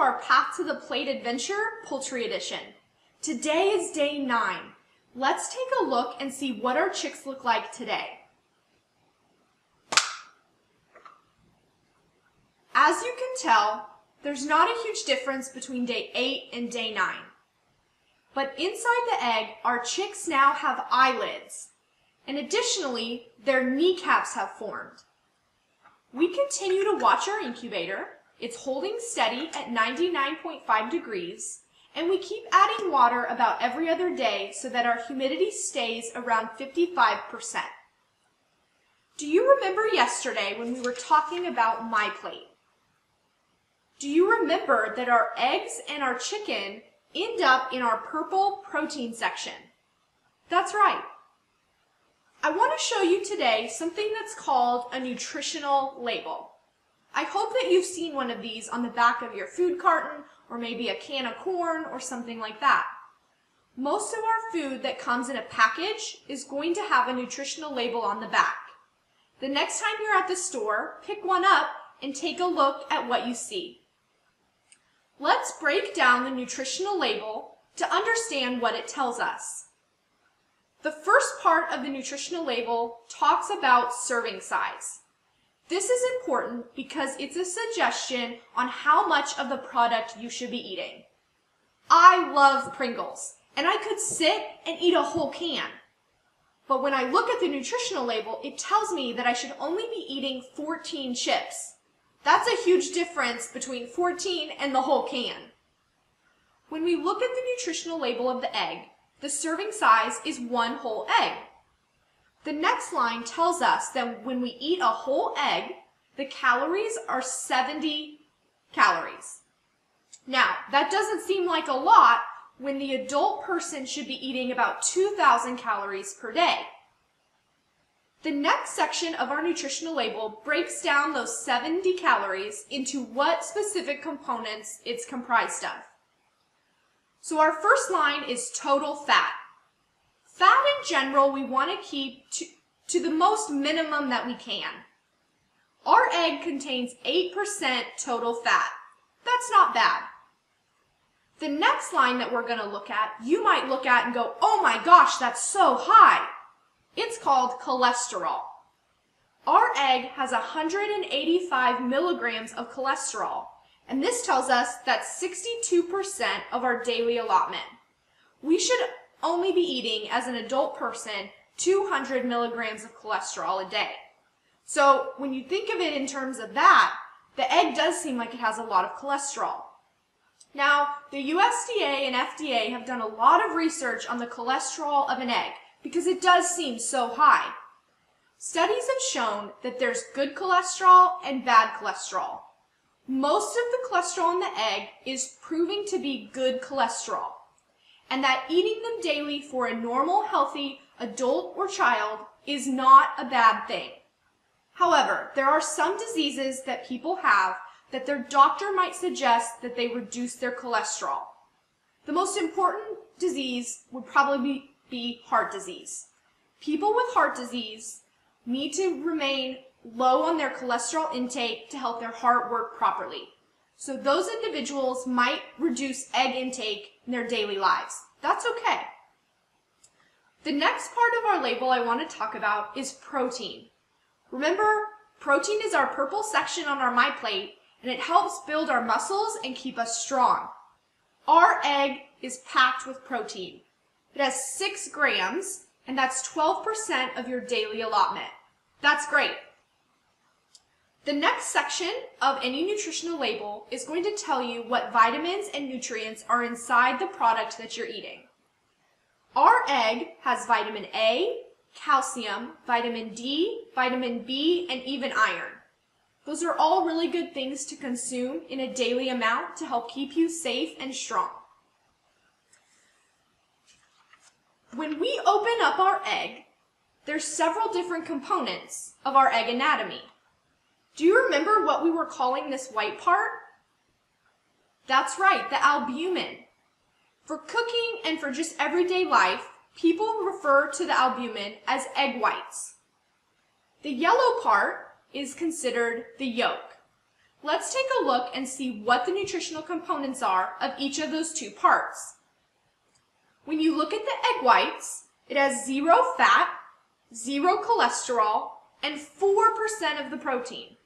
our Path to the Plate Adventure Poultry Edition. Today is day 9. Let's take a look and see what our chicks look like today. As you can tell, there's not a huge difference between day 8 and day 9. But inside the egg, our chicks now have eyelids, and additionally, their kneecaps have formed. We continue to watch our incubator. It's holding steady at 99.5 degrees, and we keep adding water about every other day so that our humidity stays around 55%. Do you remember yesterday when we were talking about my plate? Do you remember that our eggs and our chicken end up in our purple protein section? That's right. I want to show you today something that's called a nutritional label. I hope that you've seen one of these on the back of your food carton or maybe a can of corn or something like that. Most of our food that comes in a package is going to have a nutritional label on the back. The next time you're at the store, pick one up and take a look at what you see. Let's break down the nutritional label to understand what it tells us. The first part of the nutritional label talks about serving size. This is important because it's a suggestion on how much of the product you should be eating. I love Pringles, and I could sit and eat a whole can. But when I look at the nutritional label, it tells me that I should only be eating 14 chips. That's a huge difference between 14 and the whole can. When we look at the nutritional label of the egg, the serving size is 1 whole egg. The next line tells us that when we eat a whole egg, the calories are 70 calories. Now, that doesn't seem like a lot when the adult person should be eating about 2,000 calories per day. The next section of our nutritional label breaks down those 70 calories into what specific components it's comprised of. So our first line is total fat. Fat in general we want to keep to the most minimum that we can. Our egg contains 8% total fat. That's not bad. The next line that we're going to look at, you might look at and go, oh my gosh, that's so high. It's called cholesterol. Our egg has 185 milligrams of cholesterol, and this tells us that's 62% of our daily allotment. We should only be eating, as an adult person, 200 milligrams of cholesterol a day. So when you think of it in terms of that, the egg does seem like it has a lot of cholesterol. Now, the USDA and FDA have done a lot of research on the cholesterol of an egg because it does seem so high. Studies have shown that there's good cholesterol and bad cholesterol. Most of the cholesterol in the egg is proving to be good cholesterol, and that eating them daily for a normal, healthy adult or child is not a bad thing. However, there are some diseases that people have that their doctor might suggest that they reduce their cholesterol. The most important disease would probably be heart disease. People with heart disease need to remain low on their cholesterol intake to help their heart work properly. So those individuals might reduce egg intake in their daily lives. That's okay. The next part of our label I want to talk about is protein. Remember, protein is our purple section on our My Plate, and it helps build our muscles and keep us strong. Our egg is packed with protein. It has 6 grams, and that's 12% of your daily allotment. That's great. The next section of any nutritional label is going to tell you what vitamins and nutrients are inside the product that you're eating. Our egg has vitamin A, calcium, vitamin D, vitamin B, and even iron. Those are all really good things to consume in a daily amount to help keep you safe and strong. When we open up our egg, there's several different components of our egg anatomy. Do you remember what we were calling this white part? That's right, the albumin. For cooking and for just everyday life, people refer to the albumin as egg whites. The yellow part is considered the yolk. let's take a look and see what the nutritional components are of each of those two parts. When you look at the egg whites, it has 0 fat, 0 cholesterol, and 4% of the protein.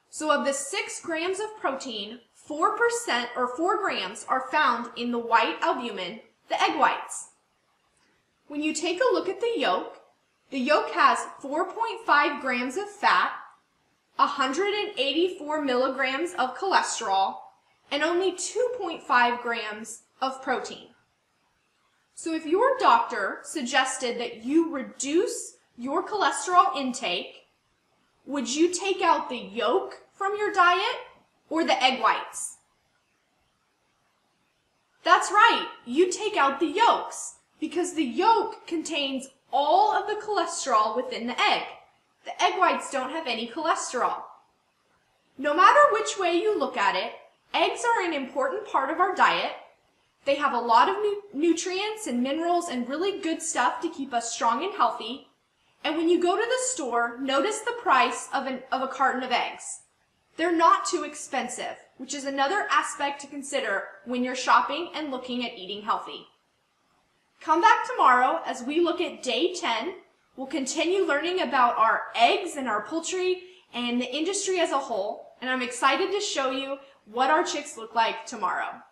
So of the 6 grams of protein, 4% or 4 grams are found in the white albumin, the egg whites. When you take a look at the yolk has 4.5 grams of fat, 184 milligrams of cholesterol, and only 2.5 grams of protein. So if your doctor suggested that you reduce your cholesterol intake, would you take out the yolk from your diet or the egg whites? That's right, you take out the yolks because the yolk contains all of the cholesterol within the egg. The egg whites don't have any cholesterol. No matter which way you look at it, eggs are an important part of our diet. They have a lot of nutrients and minerals and really good stuff to keep us strong and healthy. And when you go to the store, notice the price of a carton of eggs. They're not too expensive, which is another aspect to consider when you're shopping and looking at eating healthy. Come back tomorrow as we look at day 10. We'll continue learning about our eggs and our poultry and the industry as a whole. And I'm excited to show you what our chicks look like tomorrow.